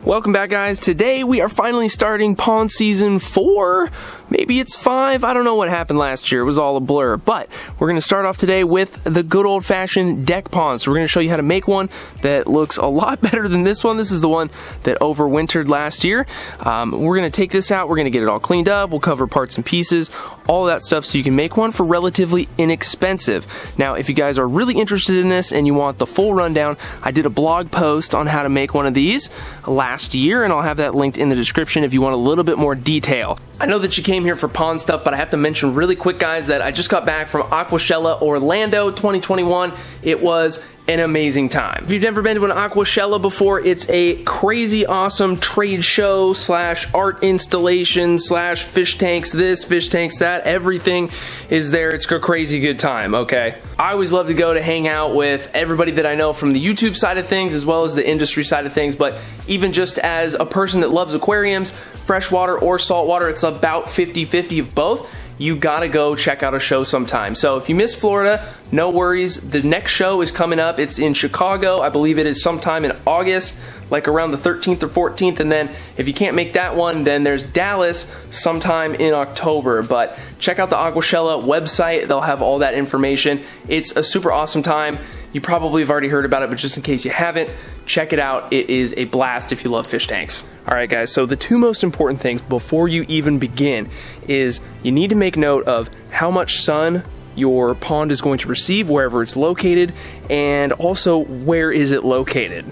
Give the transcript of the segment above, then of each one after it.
Welcome back, guys. Today we are finally starting pond season 4. Maybe it's 5. I don't know what happened last year. It was all a blur. But we're going to start off today with the good old-fashioned deck pond. So we're going to show you how to make one that looks a lot better than this one. This is the one that overwintered last year. We're going to take this out. We're going to get it all cleaned up. We'll cover parts and pieces, all that stuff, so you can make one for relatively inexpensive. Now, if you guys are really interested in this and you want the full rundown, I did a blog post on how to make one of these last year, and I'll have that linked in the description if you want a little bit more detail. I know that you came here for pond stuff, but I have to mention really quick, guys, that I just got back from Aquashella Orlando 2021. It was an amazing time. If you've never been to an Aquashella before, it's a crazy awesome trade show slash art installation slash fish tanks this, fish tanks that. Everything is there. It's a crazy good time, okay? I always love to go to hang out with everybody that I know from the YouTube side of things as well as the industry side of things, but even just as a person that loves aquariums, freshwater or saltwater, it's about 50-50 of both. You gotta go check out a show sometime. So if you miss Florida, no worries. The next show is coming up. It's in Chicago. I believe it is sometime in August, like around the 13th or 14th. And then if you can't make that one, then there's Dallas sometime in October. But check out the Aquashella website. They'll have all that information. It's a super awesome time. You probably have already heard about it, but just in case you haven't, check it out. It is a blast if you love fish tanks. Alright guys, so the two most important things before you even begin is you need to make note of how much sun your pond is going to receive wherever it's located, and also where is it located.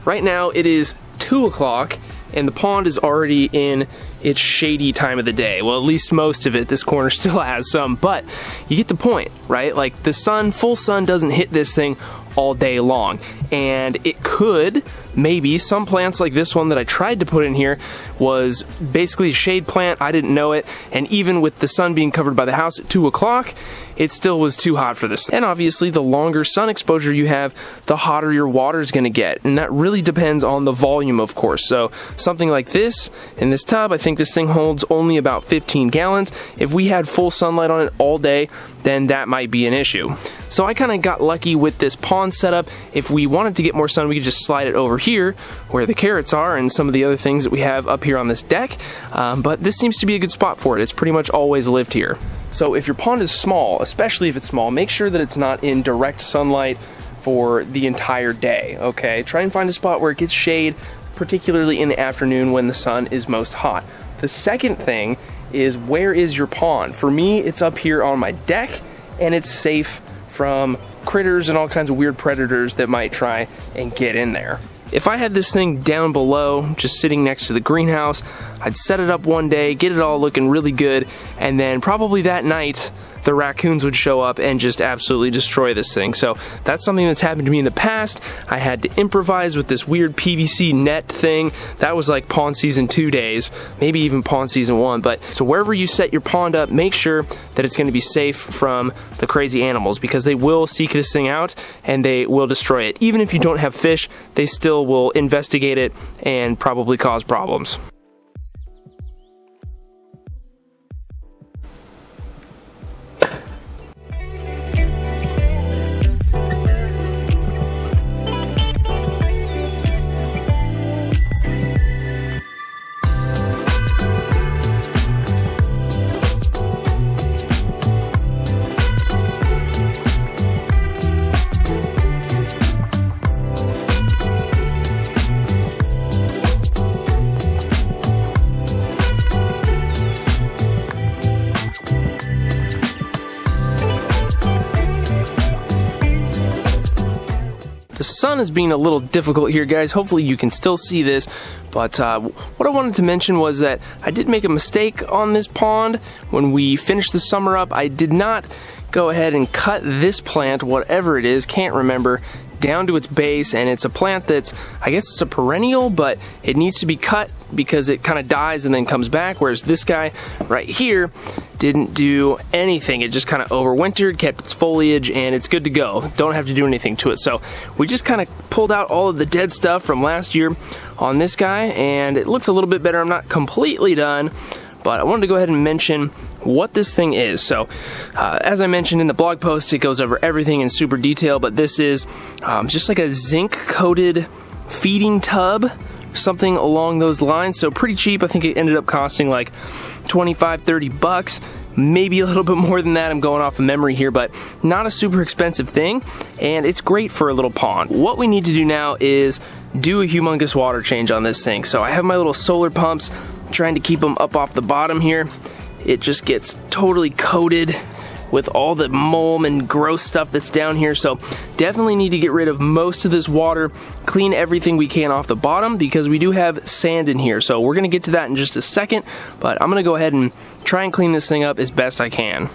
Right now it is 2 o'clock and the pond is already in its shady time of the day. Well, at least most of it. This corner still has some, but you get the point, right? Like the sun, full sun doesn't hit this thing all day long, and it could, maybe, some plants like this one that I tried to put in here was basically a shade plant. I didn't know it, and even with the sun being covered by the house at 2 o'clock, it still was too hot for this. And obviously, the longer sun exposure you have, the hotter your water is going to get, and that really depends on the volume, of course. So something like this, in this tub, I think this thing holds only about 15 gallons. If we had full sunlight on it all day, then that might be an issue. So I kind of got lucky with this pond setup. If we wanted to get more sun, we could just slide it over here where the carrots are and some of the other things that we have up here on this deck. But this seems to be a good spot for it. It's pretty much always lived here. So if your pond is small, especially if it's small, make sure that it's not in direct sunlight for the entire day, okay? Try and find a spot where it gets shade, particularly in the afternoon when the sun is most hot. The second thing is, where is your pond? For me, it's up here on my deck, and it's safe from critters and all kinds of weird predators that might try and get in there. If I had this thing down below, just sitting next to the greenhouse, I'd set it up one day, get it all looking really good, and then probably that night, the raccoons would show up and just absolutely destroy this thing. So that's something that's happened to me in the past. I had to improvise with this weird PVC net thing. That was like pond season 2 days, maybe even pond season 1. But so wherever you set your pond up, make sure that it's going to be safe from the crazy animals, because they will seek this thing out and they will destroy it. Even if you don't have fish, they still will investigate it and probably cause problems. The sun is being a little difficult here, guys. Hopefully you can still see this, but what I wanted to mention was that I did make a mistake on this pond. When we finished the summer up, I did not go ahead and cut this plant, whatever it is, can't remember, down to its base, and it's a plant that's, I guess it's a perennial, but it needs to be cut because it kind of dies and then comes back, whereas this guy right here didn't do anything. It just kind of overwintered, kept its foliage, and it's good to go. Don't have to do anything to it. So we just kind of pulled out all of the dead stuff from last year on this guy, and it looks a little bit better. I'm not completely done, but I wanted to go ahead and mention what this thing is. So as I mentioned in the blog post, it goes over everything in super detail, but this is just like a zinc coated feeding tub something along those lines. So pretty cheap. I think it ended up costing like 25-30 bucks. Maybe a little bit more than that, I'm going off of memory here, but not a super expensive thing, and it's great for a little pond. What we need to do now is do a humongous water change on this thing. So I have my little solar pumps, trying to keep them up off the bottom here. It just gets totally coated with all the mold and gross stuff that's down here, so definitely need to get rid of most of this water, clean everything we can off the bottom, because we do have sand in here. So we're gonna get to that in just a second, but I'm gonna go ahead and try and clean this thing up as best I can.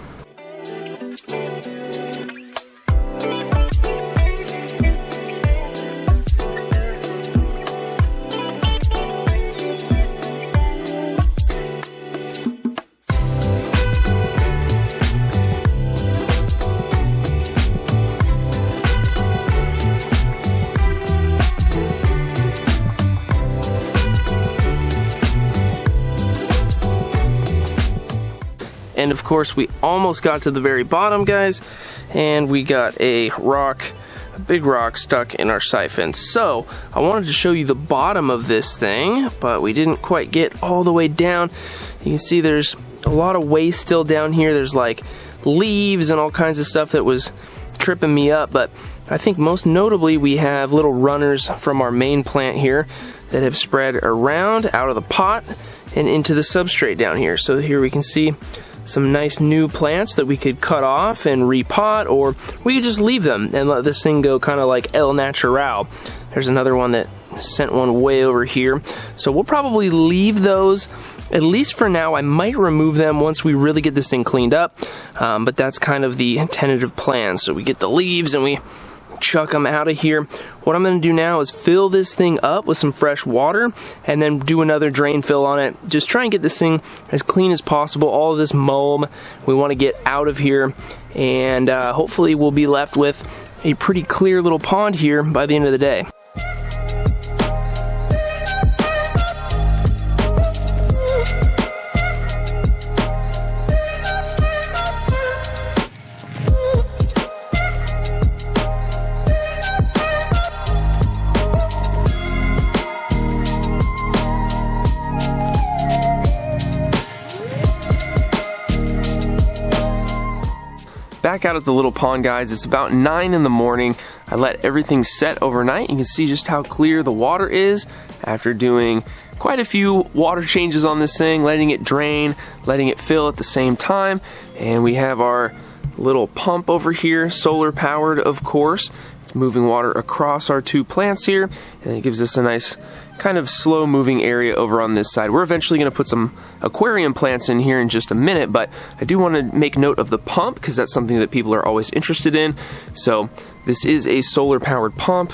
And of course, we almost got to the very bottom, guys, and we got a big rock stuck in our siphon. So I wanted to show you the bottom of this thing, but we didn't quite get all the way down. You can see there's a lot of waste still down here. There's like leaves and all kinds of stuff that was tripping me up, but I think most notably we have little runners from our main plant here that have spread around out of the pot and into the substrate down here. So here we can see some nice new plants that we could cut off and repot, or we could just leave them and let this thing go kind of like El Natural. There's another one that sent one way over here. So we'll probably leave those, at least for now. I might remove them once we really get this thing cleaned up, but that's kind of the tentative plan. So we get the leaves and we chuck them out of here. What I'm going to do now is fill this thing up with some fresh water and then do another drain fill on it. Just try and get this thing as clean as possible. All of this mold we want to get out of here, and hopefully we'll be left with a pretty clear little pond here by the end of the day. Back out at the little pond, guys. It's about 9 in the morning. I let everything set overnight. You can see just how clear the water is after doing quite a few water changes on this thing, letting it drain, letting it fill at the same time. And we have our little pump over here, solar powered, of course. It's moving water across our two plants here, and it gives us a nice kind of slow moving area over on this side. We're eventually going to put some aquarium plants in here in just a minute, but I do want to make note of the pump because that's something that people are always interested in. So this is a solar powered pump.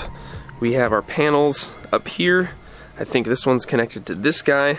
We have our panels up here. I think this one's connected to this guy,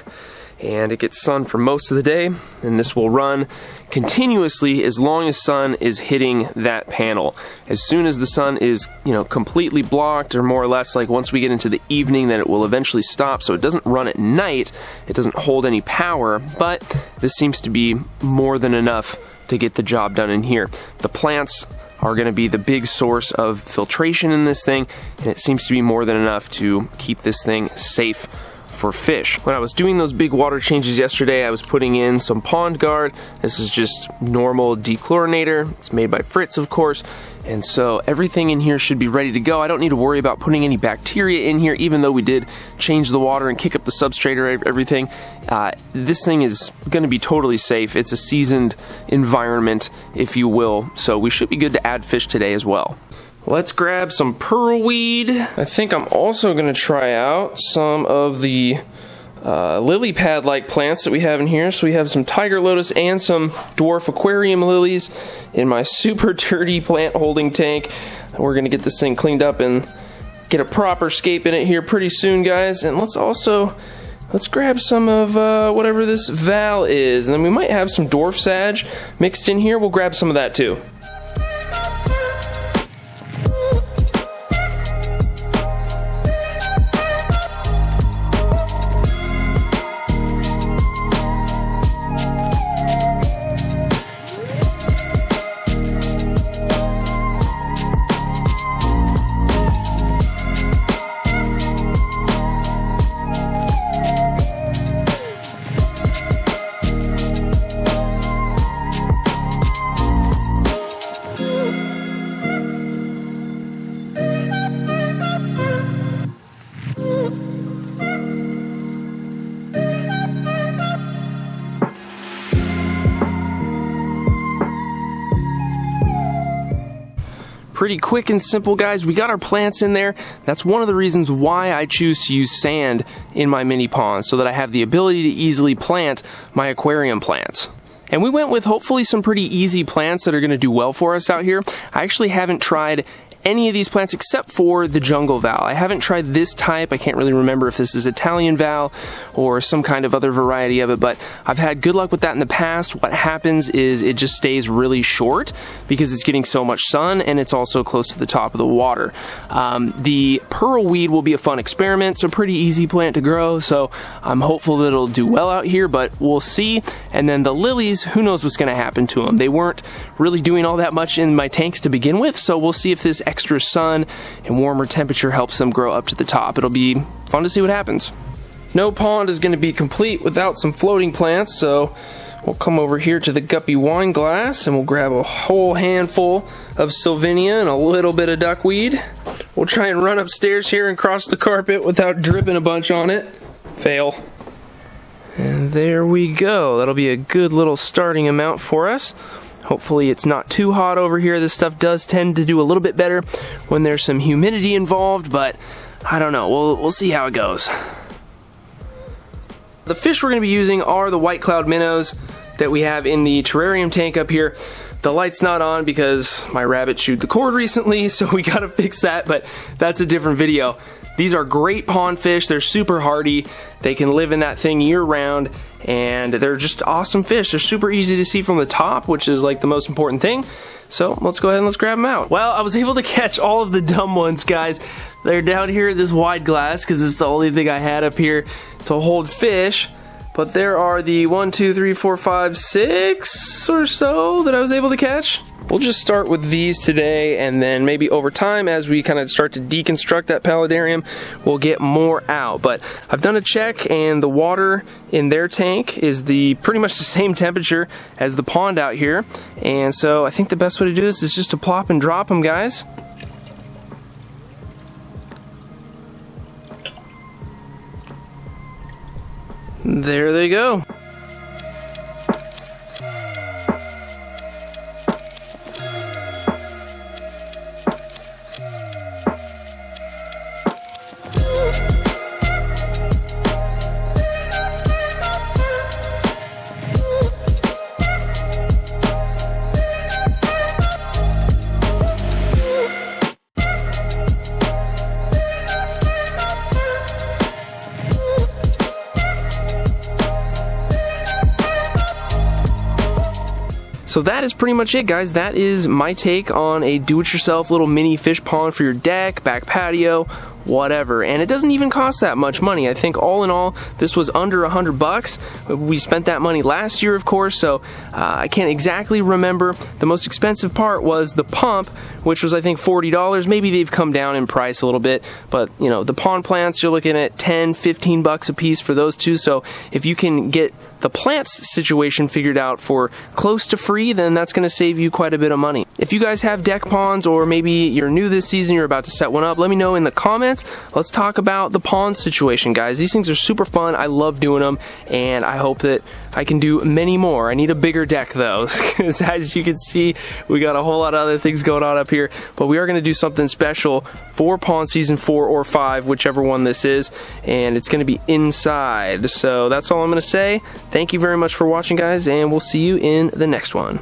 and it gets sun for most of the day, and this will run continuously as long as sun is hitting that panel. As soon as the sun is, completely blocked, or more or less like once we get into the evening, then it will eventually stop. So it doesn't run at night, it doesn't hold any power, but this seems to be more than enough to get the job done in here. The plants are going to be the big source of filtration in this thing, and it seems to be more than enough to keep this thing safe for fish. When I was doing those big water changes yesterday, I was putting in some pond guard. This is just normal dechlorinator. It's made by Fritz, of course, and so everything in here should be ready to go. I don't need to worry about putting any bacteria in here, even though we did change the water and kick up the substrate or everything. This thing is going to be totally safe. It's a seasoned environment, if you will, so we should be good to add fish today as well. Let's grab some pearlweed. I think I'm also going to try out some of the lily pad-like plants that we have in here. So we have some tiger lotus and some dwarf aquarium lilies in my super dirty plant holding tank. We're going to get this thing cleaned up and get a proper scape in it here pretty soon, guys. And let's grab some of whatever this val is. And then we might have some dwarf sage mixed in here. We'll grab some of that too. Pretty quick and simple, guys. We got our plants in there. That's one of the reasons why I choose to use sand in my mini pond, so that I have the ability to easily plant my aquarium plants. And we went with hopefully some pretty easy plants that are going to do well for us out here. I actually haven't tried any of these plants except for the jungle val. I haven't tried this type. I can't really remember if this is Italian val or some kind of other variety of it, but I've had good luck with that in the past. What happens is it just stays really short because it's getting so much sun, and it's also close to the top of the water. The pearl weed will be a fun experiment. It's a pretty easy plant to grow, so I'm hopeful that it'll do well out here, but we'll see. And then the lilies, who knows what's going to happen to them. They weren't really doing all that much in my tanks to begin with, so we'll see if this extra sun and warmer temperature helps them grow up to the top. It'll be fun to see what happens. No pond is going to be complete without some floating plants, so we'll come over here to the guppy wine glass and we'll grab a whole handful of sylvinia and a little bit of duckweed. We'll try and run upstairs here and cross the carpet without dripping a bunch on it. Fail. And there we go. That'll be a good little starting amount for us. Hopefully it's not too hot over here. This stuff does tend to do a little bit better when there's some humidity involved, but I don't know. We'll see how it goes. The fish we're going to be using are the white cloud minnows that we have in the terrarium tank up here. The light's not on because my rabbit chewed the cord recently, so we gotta fix that, but that's a different video. These are great pond fish. They're super hardy. They can live in that thing year round, and they're just awesome fish. They're super easy to see from the top, which is like the most important thing. So let's go ahead and let's grab them out. Well, I was able to catch all of the dumb ones, guys. They're down here at this wide glass because it's the only thing I had up here to hold fish. But there are the 1, 2, 3, 4, 5, 6 or so that I was able to catch. We'll just start with these today, and then maybe over time, as we kind of start to deconstruct that paludarium, we'll get more out. But I've done a check, and the water in their tank is pretty much the same temperature as the pond out here. And so I think the best way to do this is just to plop and drop them, guys. There they go. So that is pretty much it, guys. That is my take on a do-it-yourself little mini fish pond for your deck, back patio, whatever. And it doesn't even cost that much money. I think all in all, this was under $100. We spent that money last year, of course, so I can't exactly remember. The most expensive part was the pump, which was I think $40. Maybe they've come down in price a little bit, but you know, the pond plants, you're looking at 10, 15 bucks a piece for those two. So if you can get the plants situation figured out for close to free, then that's going to save you quite a bit of money. If you guys have deck ponds, or maybe you're new this season, you're about to set one up, let me know in the comments. Let's talk about the pond situation, guys. These things are super fun. I love doing them, and I hope that I can do many more. I need a bigger deck though, because as you can see, we got a whole lot of other things going on up here, but we are going to do something special for pond season 4 or 5, whichever one this is, and it's going to be inside. So that's all I'm going to say. Thank you very much for watching, guys, and we'll see you in the next one.